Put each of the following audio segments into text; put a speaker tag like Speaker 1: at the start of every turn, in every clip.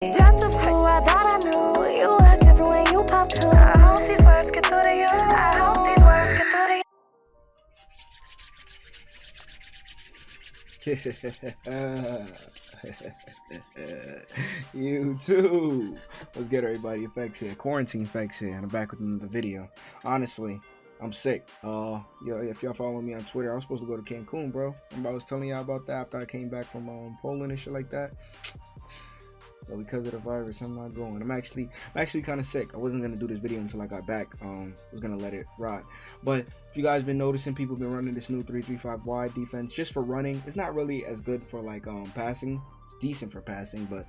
Speaker 1: Just a fool, I thought I knew you act different when you pop too. I hope these words get through to you. I hope these words get
Speaker 2: through to you. YouTube. What's good, everybody? Aphectz here. Quarantine Aphectz here, and I'm back with another video. Honestly, I'm sick. Yo, if y'all follow me on Twitter, I was supposed to go to Cancun, bro. Remember I was telling y'all about that after I came back from Poland and shit like that. But because of the virus, I'm not going. I'm actually kind of sick. I wasn't gonna do this video until I got back. I was gonna let it rot. But if you guys been noticing, people been running this new 3-3-5 wide defense just for running. It's not really as good for like passing. It's decent for passing, but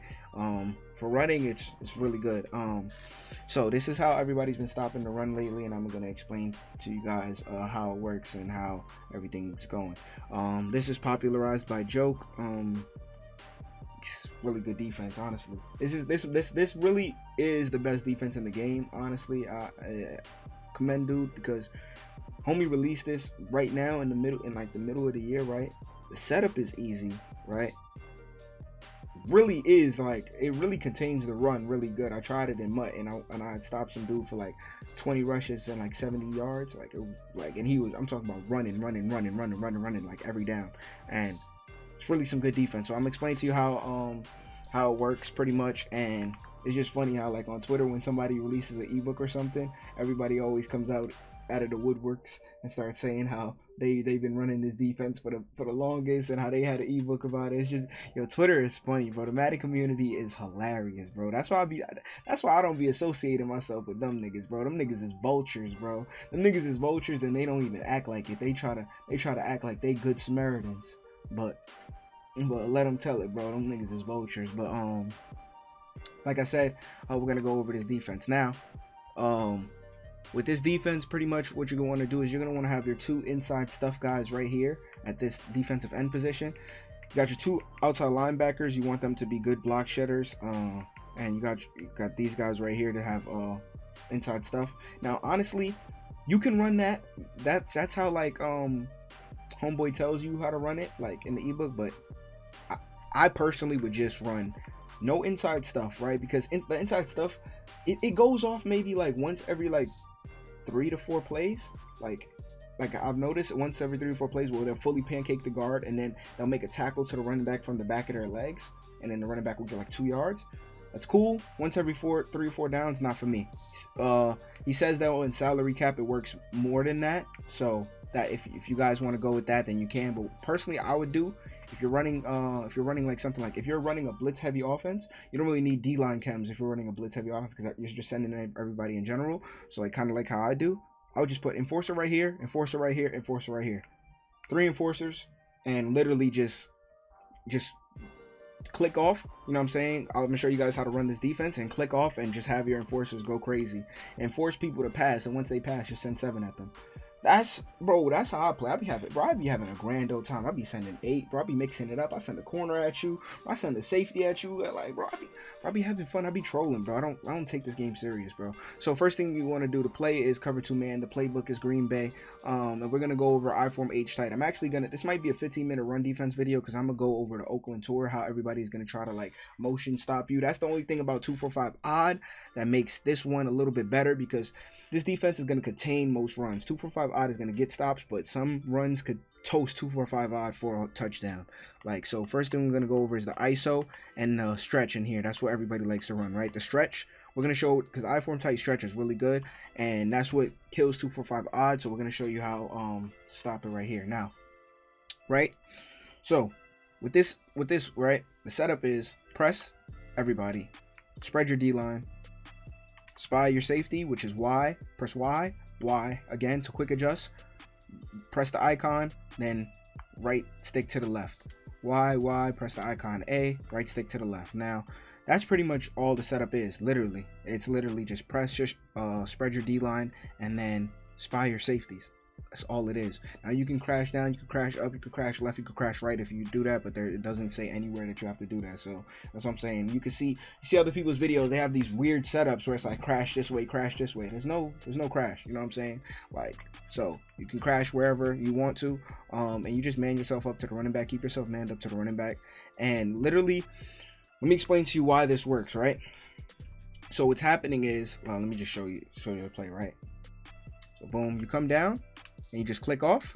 Speaker 2: for running, it's really good. So this is how everybody's been stopping the run lately, and I'm gonna explain to you guys how it works and how everything's going. This is popularized by Joke. Really good defense, honestly. This really is the best defense in the game, honestly. I commend dude, because homie released this right now in the middle of the year, right? The setup is easy, right? Really is, like, it really contains the run really good. I tried it in MUT, and I stopped some dude for like 20 rushes and like 70 yards, and he was, I'm talking about running like every down, and it's really some good defense. So I'm explaining to you how it works pretty much. And it's just funny how, like, on Twitter, when somebody releases an ebook or something, everybody always comes out of the woodworks and starts saying how they've been running this defense for the longest, and how they had an ebook about it. It's just, yo, Twitter is funny, bro. The Madden community is hilarious, bro. That's why I don't be associating myself with them niggas, bro. Them niggas is vultures, bro. Them niggas is vultures, and they don't even act like it. They try to act like they good Samaritans. But let them tell it, bro. Them niggas is vultures. But like I said, we're gonna go over this defense now. With this defense, pretty much what you're gonna want to do is you're gonna want to have your two inside stuff guys right here at this defensive end position. You got your two outside linebackers. You want them to be good block shedders. And you got these guys right here to have inside stuff. Now, honestly, you can run that. That's how, like, homeboy tells you how to run it, like in the ebook. But I personally would just run no inside stuff, right? Because the inside stuff, it goes off maybe like once every like 3 to 4 plays. Like I've noticed once every 3 to 4 plays where they'll fully pancake the guard, and then they'll make a tackle to the running back from the back of their legs, and then the running back will get like 2 yards. That's cool. Once every 3 or 4 downs, not for me. He says that in salary cap it works more than that, so that if you guys want to go with that, then you can. But personally, I would do, if you're running like something like, if you're running a blitz heavy offense, you don't really need D-line chems if you're running a blitz heavy offense, because you're just sending in everybody in general. So, like, kind of like how I do, I would just put enforcer right here, enforcer right here, enforcer right here, 3 enforcers, and literally just click off. You know what I'm saying? I'm gonna show you guys how to run this defense, and click off and just have your enforcers go crazy and force people to pass. And once they pass, just send 7 at them. That's how I play. I be having a grand old time. I be sending 8, bro. I be mixing it up. I send a corner at you, I send a safety at you. Like, bro, I be having fun. I be trolling, bro. I don't take this game serious, bro. So first thing we want to do to play is cover 2 man. The playbook is Green Bay. And we're gonna go over I form H tight. I'm actually this might be a 15-minute run defense video, because I'm gonna go over the Oakland tour, how everybody's gonna try to, like, motion stop you. That's the only thing about 2-4-5 odd that makes this one a little bit better, because this defense is gonna contain most runs. 2-4-5 odd is gonna get stops, but some runs could toast 2-4-5 odd for a touchdown. Like, so first thing we're gonna go over is the ISO and the stretch in here. That's what everybody likes to run, right? The stretch we're gonna show, because I form tight stretch is really good, and that's what kills 2-4-5 odd. So we're gonna show you how to stop it right here now, right? So with this, right, the setup is press everybody, spread your D line, spy your safety, which is Y, press Y again to quick adjust, press the icon, then right stick to the left, Y, press the icon, A, right stick to the left. Now that's pretty much all the setup is. It's literally just press, spread your D line, and then spy your safeties. That's all it is. Now you can crash down, you can crash up, you can crash left, you can crash right if you do that, but it doesn't say anywhere that you have to do that. So that's what I'm saying. You can see other people's videos, they have these weird setups where it's like crash this way, crash this way. There's no crash, you know what I'm saying? Like, so you can crash wherever you want to, and you just man yourself up to the running back, keep yourself manned up to the running back, and literally Let me explain to you why this works, right? So what's happening is, let me just show you the play, right? So boom, you come down and you just click off,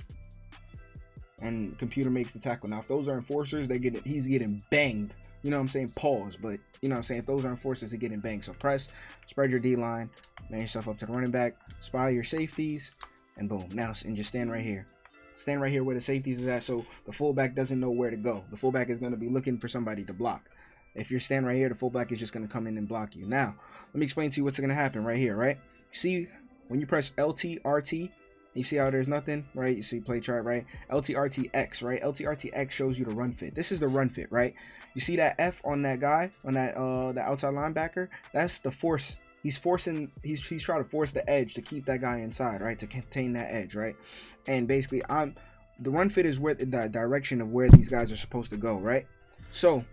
Speaker 2: and computer makes the tackle. Now if those are enforcers, he's getting banged. You know what I'm saying? Pause, but you know what I'm saying? If those are enforcers, they're getting banged. So press, spread your D line, man yourself up to the running back, spy your safeties, and boom. Now and just stand right here. Stand right here where the safeties is at, so the fullback doesn't know where to go. The fullback is going to be looking for somebody to block. If you're standing right here, the fullback is just going to come in and block you. Now, let me explain to you what's going to happen right here, right? See, when you press LT, RT, you see how there's nothing, right? You see play chart, right? LT, RT, X, right? LT, RT, X shows you the run fit. This is the run fit, right? You see that F on that guy, on that the outside linebacker? That's the force. He's trying to force the edge to keep that guy inside, right? To contain that edge, right? And basically, the run fit is where the direction of where these guys are supposed to go, right? So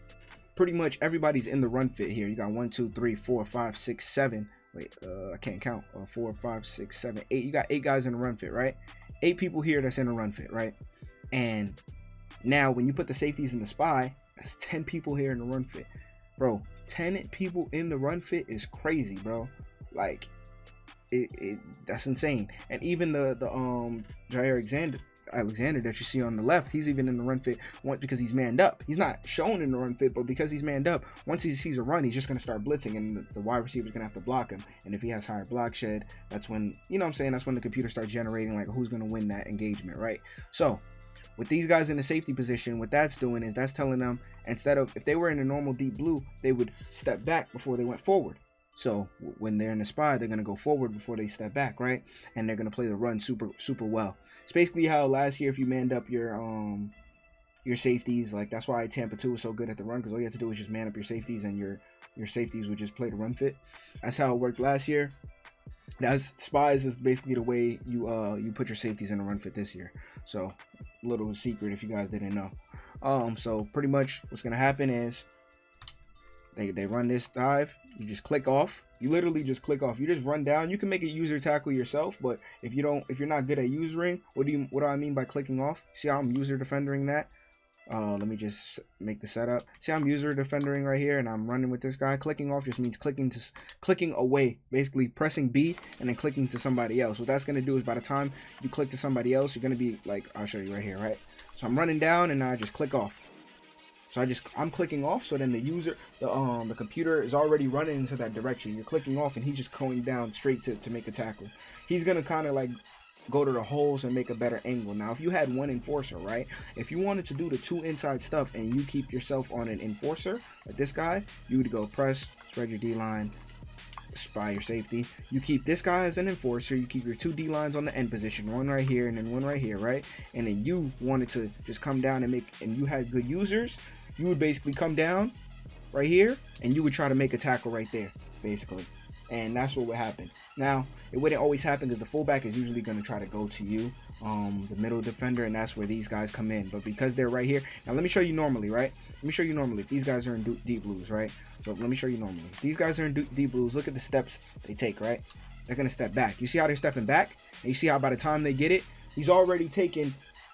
Speaker 2: pretty much everybody's in the run fit here. You got 1, 2, 3, 4, 5, 6, 7. Wait, I can't count. 4, 5, 6, 7, 8. You got 8 guys in the run fit, right? 8 people here that's in the run fit, right? And now when you put the safeties in the spy, that's 10 people here in the run fit, bro. 10 people in the run fit is crazy, bro. Like that's insane. And even the Jair Alexander that you see on the left, he's even in the run fit once because he's manned up. He's not shown in the run fit, but because he's manned up, once he sees a run, he's just going to start blitzing, and the wide receiver's going to have to block him. And if he has higher block shed, that's when, you know what I'm saying, that's when the computer starts generating like who's going to win that engagement, right? So with these guys in the safety position, what that's doing is that's telling them, instead of, if they were in a normal deep blue, they would step back before they went forward. So when they're in the spy, they're going to go forward before they step back, right? And they're going to play the run super well. It's basically how last year, if you manned up your safeties, like that's why Tampa 2 was so good at the run, because all you have to do is just man up your safeties, and your safeties would just play the run fit. That's how it worked last year. That's spies is basically the way you put your safeties in the run fit this year. So little secret if you guys didn't know. So pretty much what's going to happen is they run this dive. You just click off. You literally just click off. You just run down. You can make a user tackle yourself, but if you're not good at usering, what do I mean by clicking off? See how I'm user defendering that? Let me just make the setup. See, I'm user defendering right here, and I'm running with this guy. Clicking off just means clicking away, basically pressing B and then clicking to somebody else. What that's gonna do is by the time you click to somebody else, you're gonna be like, I'll show you right here, right? So I'm running down and I just click off. So I'm clicking off, so then the computer is already running into that direction. You're clicking off and he's just going down straight to make a tackle. He's gonna kind of like go to the holes and make a better angle. Now if you had one enforcer, right, if you wanted to do the 2 inside stuff and you keep yourself on an enforcer like this guy, you would go press, spread your D line, spy your safety. You keep this guy as an enforcer. You keep your 2 D lines on the end position, one right here and then one right here, right? And then you wanted to just come down and you had good users, you would basically come down right here and you would try to make a tackle right there, basically. And that's what would happen. Now, it wouldn't always happen because the fullback is usually going to try to go to you, the middle defender, and that's where these guys come in. But because they're right here, now let me show you normally, right? Let me show you normally. These guys are in deep blues, right? So let me show you normally. These guys are in deep blues. Look at the steps they take, right? They're going to step back. You see how they're stepping back? And you see how by the time they get it, he's already taken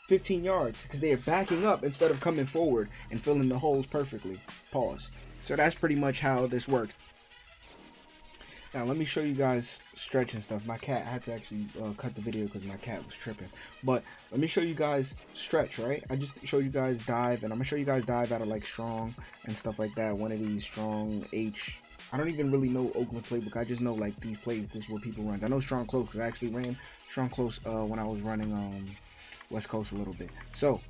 Speaker 2: 15 yards because they are backing up instead of coming forward and filling the holes perfectly. Pause. So that's pretty much how this works. Now let me show you guys stretch and stuff. My cat, I had to actually cut the video because my cat was tripping. But let me show you guys stretch, right? I just show you guys dive, and I'm gonna show you guys dive out of like strong and stuff like that. One of these strong H. I don't even really know Oakland playbook. I just know like these plays. This is what people run. I know strong close because I actually ran strong close when I was running West Coast a little bit. So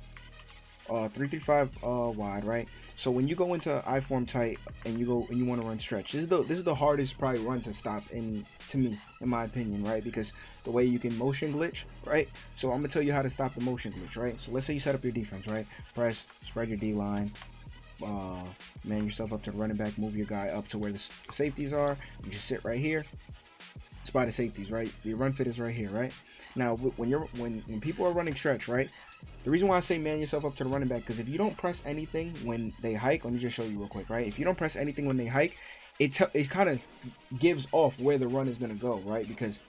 Speaker 2: 335 wide, right? So when you go into I-form tight and you want to run stretch, this is the hardest probably run to stop to me, in my opinion, right? Because the way you can motion glitch, right? So I'm gonna tell you how to stop the motion glitch, right? So let's say you set up your defense, right? Press, spread your D line, man yourself up to the running back, move your guy up to where the safeties are. You just sit right here, spy the safeties, right? Your run fit is right here, right? Now when people are running stretch, right? The reason why I say man yourself up to the running back, because if you don't press anything when they hike, let me just show you real quick, right? If you don't press anything when they hike, it kind of gives off where the run is going to go, right? Because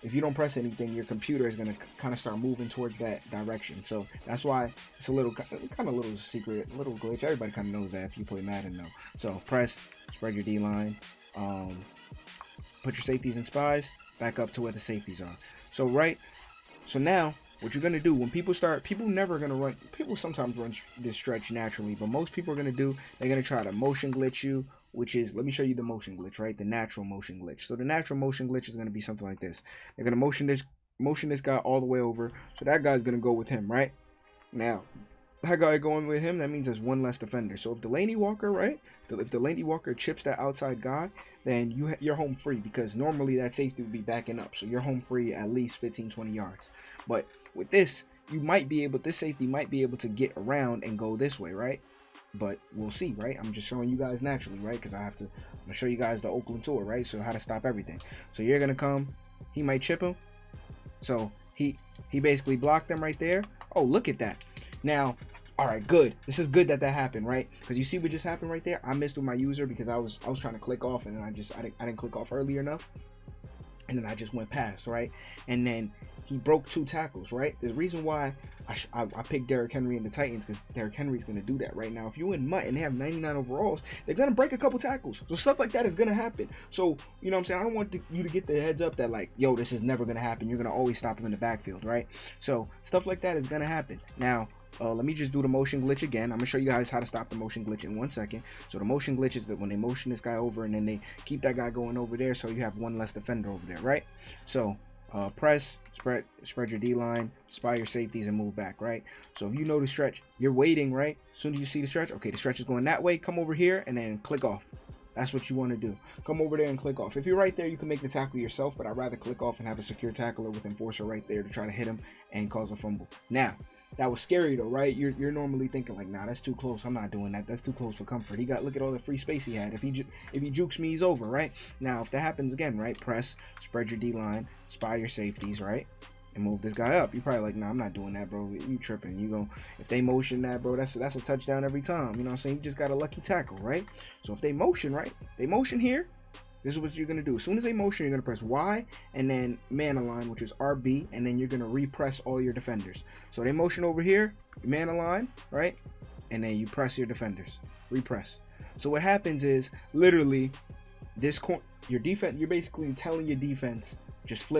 Speaker 2: if you don't press anything, your computer is going to kind of start moving towards that direction. So that's why it's a little kind of little secret, little glitch. Everybody kind of knows that if you play Madden, though. So press, spread your D line, put your safeties and spies back up to where the safeties are. So now what you're gonna do when people never gonna run. People sometimes run this stretch naturally, but most people are gonna do. They're gonna try to motion glitch you. Which is, let me show you the motion glitch, right? The natural motion glitch. So the natural motion glitch is going to be something like this. They're going to motion this guy all the way over. So that guy's going to go with him, right? Now, that guy going with him, that means there's one less defender. So if Delaney Walker, right? If Delaney Walker chips that outside guy, then you're home free, because normally that safety would be backing up. So you're home free at least 15, 20 yards. But with this, this safety might be able to get around and go this way, right? But we'll see, right? I'm just showing you guys naturally, right? Because I'm gonna show you guys the Oakland tour, right? So how to stop everything. So you're gonna come, he might chip him. So he basically blocked them right there. Oh, look at that. Now, all right, good. This is good that happened, right? Because you see what just happened right there? I missed with my user because I was trying to click off, and then I didn't click off early enough. And then I just went past, right? And then he broke 2 tackles, right? The reason why I picked Derrick Henry in the Titans, because Derrick Henry's going to do that right now. If you in Mutt and they have 99 overalls, they're going to break a couple tackles. So stuff like that is going to happen. So, you know what I'm saying? I don't want you to get the heads up that, like, yo, this is never going to happen. You're going to always stop them in the backfield, right? So stuff like that is going to happen. Now, let me just do the motion glitch again. I'm going to show you guys how to stop the motion glitch in 1 second. So the motion glitch is that when they motion this guy over and then they keep that guy going over there, so you have one less defender over there, right? So press, spread your D line, spy your safeties, and move back, right? So if you know the stretch, you're waiting, right? As soon as you see the stretch, okay, the stretch is going that way, come over here and then click off. That's what you want to do. Come over there and click off. If you're right there, you can make the tackle yourself, but I'd rather click off and have a secure tackler with enforcer right there to try to hit him and cause a fumble. Now, that was scary though, right? You're normally thinking like, nah, that's too close. I'm not doing that. That's too close for comfort. Look at all the free space he had. If he jukes me, he's over, right? Now, if that happens again, right? Press, spread your D line, spy your safeties, right? And move this guy up. You're probably like, nah, I'm not doing that, bro. You tripping. If they motion that, bro, that's a touchdown every time. You know what I'm saying? You just got a lucky tackle, right? So if they motion, right? They motion here. This is what you're going to do. As soon as they motion, you're going to press Y and then man align, which is RB, and then you're going to repress all your defenders. So they motion over here, man align, right? And then you press your defenders, repress. So what happens is literally your defense, you're basically telling your defense, just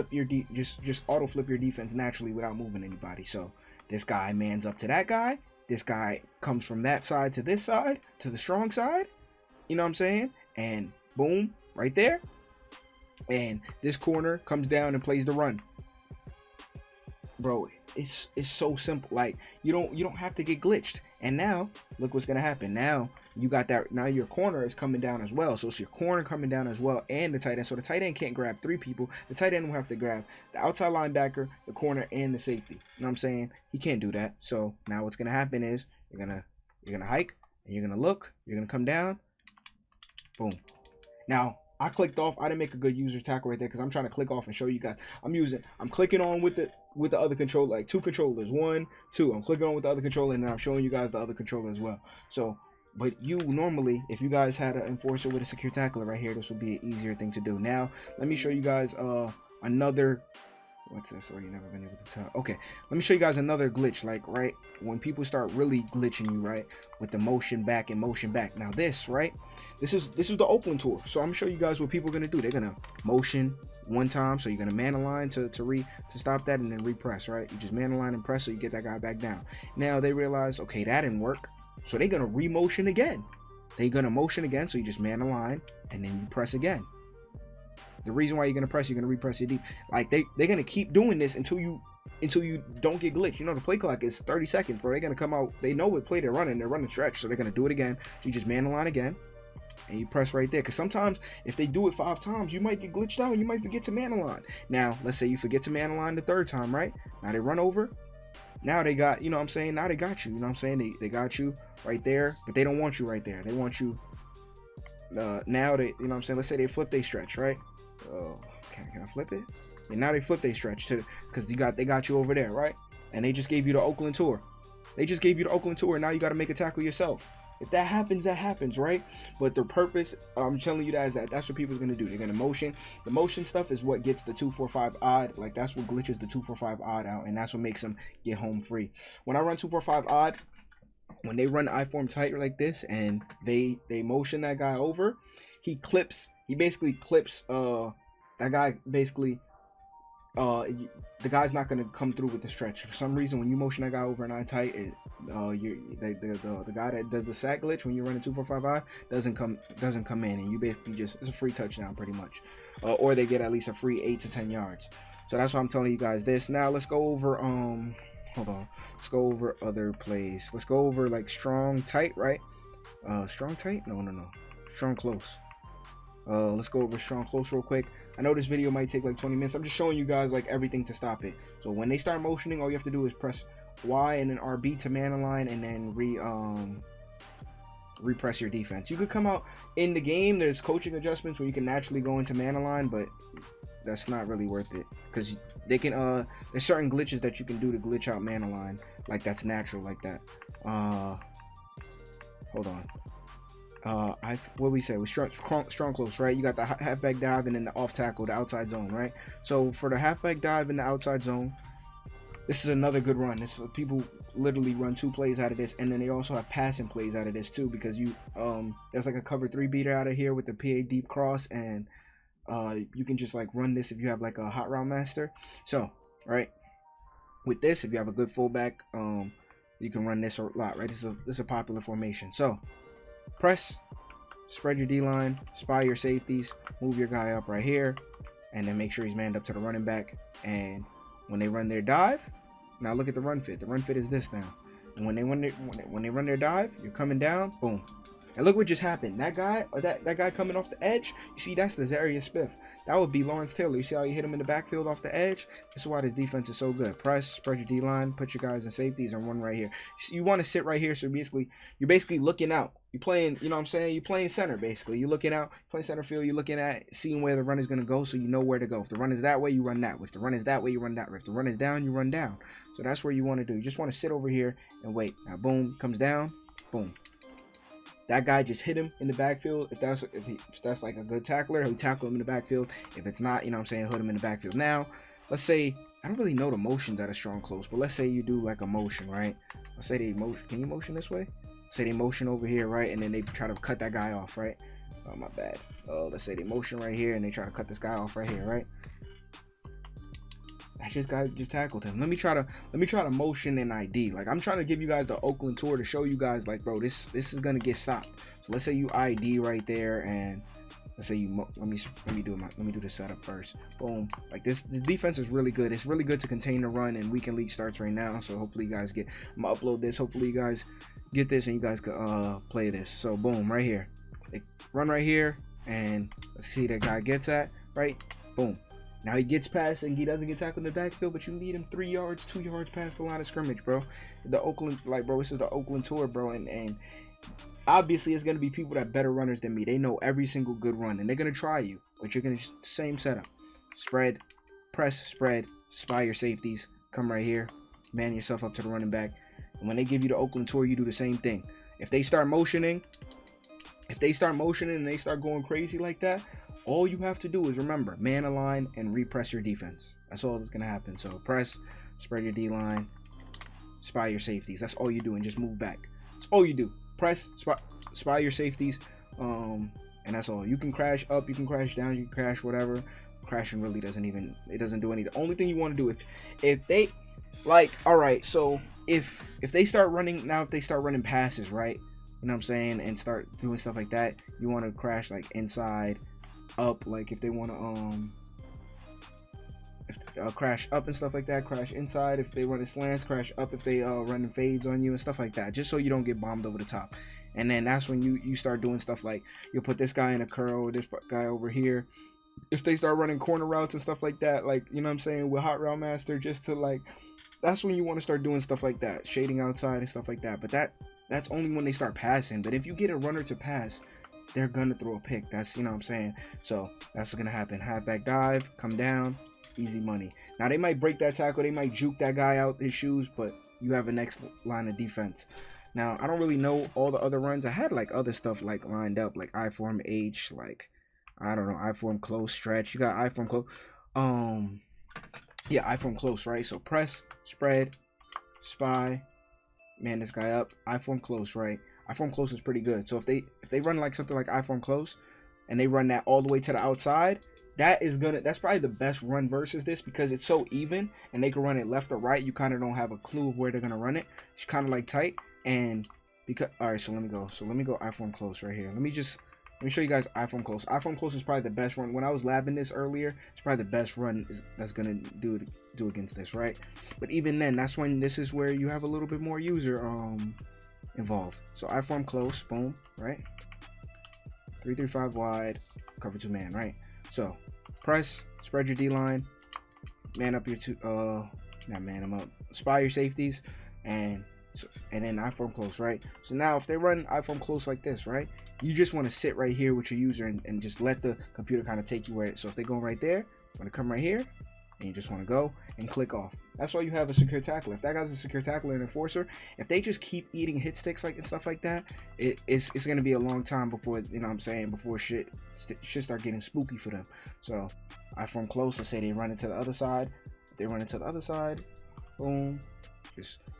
Speaker 2: auto flip your defense naturally without moving anybody. So this guy mans up to that guy. This guy comes from that side to this side, to the strong side. You know what I'm saying? And boom. Right there, and this corner comes down and plays the run, bro. It's so simple. Like you don't have to get glitched. And now look what's gonna happen. Now you got that. Now your corner is coming down as well. So it's your corner coming down as well, and the tight end. So the tight end can't grab 3 people. The tight end will have to grab the outside linebacker, the corner, and the safety. You know what I'm saying? He can't do that. So now what's gonna happen is you're gonna hike and you're gonna look. You're gonna come down. Boom. Now, I clicked off. I didn't make a good user tackle right there because I'm trying to click off and show you guys. I'm clicking on with the other controller, like 2 controllers, 1, 2. I'm clicking on with the other controller and then I'm showing you guys the other controller as well. So, but you normally, if you guys had an enforcer with a secure tackler right here, this would be an easier thing to do. Now, let me show you guys another. What's this? Or you never been able to tell. Okay, let me show you guys another glitch. Like right when people start really glitching you, right, with the motion back and motion back. Now this, right, this is the Oakland tour. So I'm gonna show you guys what people are gonna do. They're gonna motion 1 time, so you're gonna man align to stop that, and then repress. Right, you just man align and press so you get that guy back down. Now they realize, okay, that didn't work, so they're gonna re-motion again. They're gonna motion again, so you just man align and then you press again. The reason why you're gonna repress your deep, like they're gonna keep doing this until you don't get glitched. You know the play clock is 30 seconds, bro. They're gonna come out. They know what play they're running stretch, so they're gonna do it again. So you just man the line again, and you press right there. Because sometimes if they do it 5 times, you might get glitched out and you might forget to man align. Now let's say you forget to man align the 3rd time, right? Now they run over. Now they got, you know what I'm saying? Now they got you. You know what I'm saying? They got you right there, but they don't want you right there. They want you. Now they, you know what I'm saying? Let's say they flip they stretch, right? Oh, can I flip it? And now they flip they stretch to, because they got you over there, right? And they just gave you the Oakland tour. Now you got to make a tackle yourself. If that happens, that happens, right? But the purpose, I'm telling you guys that's what people are gonna do. They're gonna motion. The motion stuff is what gets the 245 odd. Like that's what glitches the 245 odd out, and that's what makes them get home free. When I run 245 odd, when they run I form tight like this and they motion that guy over, he basically clips that guy basically the guy's not gonna come through with the stretch. For some reason, when you motion that guy over an eye tight, the guy that does the sack glitch when you run a 245 eye doesn't come in, and you basically it's a free touchdown pretty much, or they get at least a free 8 to 10 yards. So that's why I'm telling you guys this. Now let's go over hold on, let's go over other plays. Let's go over like strong tight, right? Strong tight? No, strong close. Let's go over strong close real quick. I know this video might take like 20 minutes. I'm just showing you guys like everything to stop it. So when they start motioning, all you have to do is press Y and then RB to man align, and then repress your defense. You could come out in the game. There's coaching adjustments where you can naturally go into man align, but that's not really worth it because they can there's certain glitches that you can do to glitch out man align, like that's natural like that. Hold on. What we said was strong close, right? You got the halfback dive and then the off tackle, the outside zone, right? So for the halfback dive in the outside zone, this is another good run. This people literally run 2 plays out of this, and then they also have passing plays out of this too, because you there's like a cover 3 beater out of here with the PA deep cross, and you can just like run this if you have like a hot route master. So right with this, if you have a good fullback, you can run this a lot, right? This is a popular formation. So press, spread your D-line, spy your safeties, move your guy up right here, and then make sure he's manned up to the running back. And when they run their dive, now look at the run fit. The run fit is this now. And when they run their dive, you're coming down, boom. And look what just happened. That guy, or that guy coming off the edge, you see that's the Zarius Smith. That would be Lawrence Taylor. You see how you hit him in the backfield off the edge? This is why this defense is so good. Press, spread your D-line, put your guys in safeties, and run right here. You want to sit right here, so you're basically looking out. You're playing, you know what I'm saying? You're playing center, basically. You're looking out, playing center field. You're looking at seeing where the run is going to go, so you know where to go. If the run is that way, you run that way. If the run is that way, you run that way. If the run is down, you run down. So that's where you want to do. You just want to sit over here and wait. Now, boom, comes down, boom. That guy just hit him in the backfield. If that's like a good tackler, he'll tackle him in the backfield. If it's not, you know what I'm saying, hit him in the backfield. Now, let's say, I don't really know the motions at a strong close, but let's say you do like a motion, right? Let's say they motion. Can you motion this way? Say they motion over here, right? And then they try to cut that guy off, right? Oh, my bad. Let's say they motion right here and they try to cut this guy off right here, right? That guy just tackled him. Let me try to motion and ID. Like, I'm trying to give you guys the Oakland tour to show you guys, like, bro, this is gonna get stopped. So let's say you ID right there, and let's say you let me do the setup first. Boom. Like this, the defense is really good. It's really good to contain the run, and weekend league starts right now. So hopefully you guys get. I'm gonna upload this. Hopefully you guys get this and you guys can play this. So boom, right here. They run right here, and let's see that guy gets at right. Boom. Now he gets past and he doesn't get tackled in the backfield, but you need him 3 yards, 2 yards past the line of scrimmage, bro. The Oakland, like, bro, this is the Oakland tour, bro, and obviously it's gonna be people that better runners than me. They know every single good run, and they're gonna try you, but you're gonna same setup: spread, press, spread, spy your safeties, come right here, man yourself up to the running back, and when they give you the Oakland tour, you do the same thing. If they start motioning, and they start going crazy like that, all you have to do is remember, man align and repress your defense. That's all that's gonna happen. So press, spread your D-line, spy your safeties. That's all you do, and just move back. That's all you do. Press, spy your safeties, and that's all. You can crash up, you can crash down, you can crash whatever. Crashing really doesn't do anything. The only thing you want to do if they like, all right, so if they start running now, if they start running passes, right? You know what I'm saying, and start doing stuff like that, you want to crash like inside, up, like if they want to crash up and stuff like that, crash inside if they run slants, crash up if they running fades on you and stuff like that, just so you don't get bombed over the top. And then that's when you start doing stuff like you'll put this guy in a curl, this guy over here. If they start running corner routes and stuff like that, like, you know what I'm saying, with hot route master, just to like, that's when you want to start doing stuff like that, shading outside and stuff like that. But that's only when they start passing. But if you get a runner to pass, they're gonna throw a pick. That's, you know what I'm saying. So that's what's gonna happen. Halfback dive, come down, easy money. Now they might break that tackle, they might juke that guy out his shoes, but you have a next line of defense. Now, I don't really know all the other runs. I had like other stuff like lined up, like I form H, like I don't know, I form close, stretch. You got I form close. Yeah, I form close, right? So press, spread, spy, man this guy up. I form close, right? I form close is pretty good. So if they run like something like I form close, and they run that all the way to the outside, that's probably the best run versus this, because it's so even and they can run it left or right. You kind of don't have a clue of where they're gonna run it. It's kind of like tight. And because, all right, so let me go I form close right here. Let me show you guys I form close. I form close is probably the best run. When I was labbing this earlier, it's probably the best run that's gonna do against this, right? But even then, this is where you have a little bit more user involved. So I form close, boom, right? 3-3-5 wide, cover 2 man, right? So press, spread your D line, man up your not man them up, spy your safeties, and then I form close, right? So now if they run I form close like this, right, you just want to sit right here with your user and just let the computer kind of take you where it. So if they go right there, want to come right here, and you just want to go and click off. That's why you have a secure tackler. If that guy's a secure tackler and enforcer, if they just keep eating hit sticks and stuff like that, it's gonna be a long time before, you know what I'm saying, before shit start getting spooky for them. So I form close. Let's say they run into the other side. If they run into the other side, boom.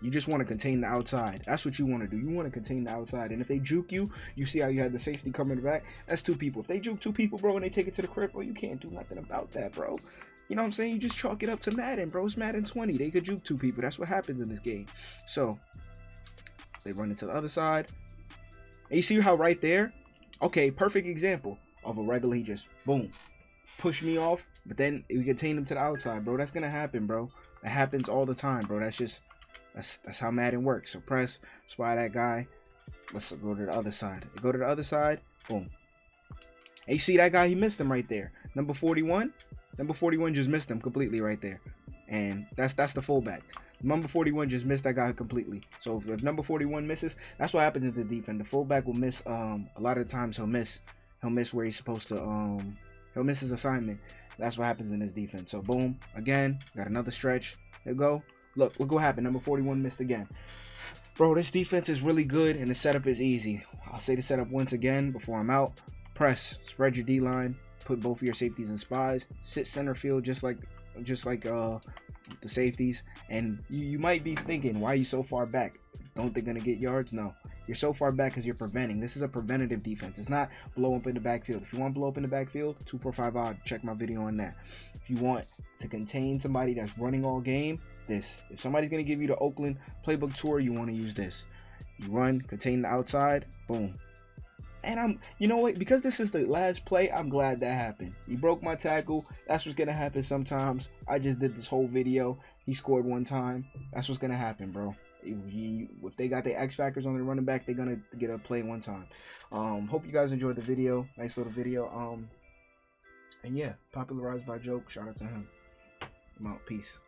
Speaker 2: You just want to contain the outside. That's what you want to do. You want to contain the outside. And if they juke you, you see how you had the safety coming back? That's 2 people. If they juke 2 people, bro, and they take it to the crib, bro, you can't do nothing about that, bro. You know what I'm saying? You just chalk it up to Madden, bro. It's Madden 20. They could juke 2 people. That's what happens in this game. So they run into the other side. And you see how right there? Okay, perfect example of a regular. He just, boom, push me off. But then we contain him to the outside, bro. That's going to happen, bro. That happens all the time, bro. That's how Madden works. So press, spy that guy. Let's go to the other side. Go to the other side. Boom. And you see that guy? He missed him right there. Number 41. Number 41 just missed him completely right there. And that's the fullback. Number 41 just missed that guy completely. So if number 41 misses, that's what happens in the defense. The fullback will miss. A lot of times he'll miss where he's supposed to. He'll miss his assignment. That's what happens in this defense. So boom, again, got another stretch. There you go. Look what happened. Number 41 missed again. Bro, this defense is really good and the setup is easy. I'll say the setup once again before I'm out. Press, spread your D line, put both of your safeties in spies, sit center field just like the safeties. And you might be thinking, why are you so far back? Don't they gonna get yards? No. You're so far back because you're preventing. This is a preventative defense. It's not blow up in the backfield. If you want to blow up in the backfield, 2-4-5 odd. Check my video on that. If you want to contain somebody that's running all game, this. If somebody's going to give you the Oakland playbook tour, you want to use this. You run, contain the outside, boom. And you know what? Because this is the last play, I'm glad that happened. He broke my tackle. That's what's going to happen sometimes. I just did this whole video. He scored 1 time. That's what's going to happen, bro. If they got their X factors on their running back, they're gonna get a play 1 time. Hope you guys enjoyed the video. Nice little video. And yeah, popularized by Joke. Shout out to him. I'm out. Peace.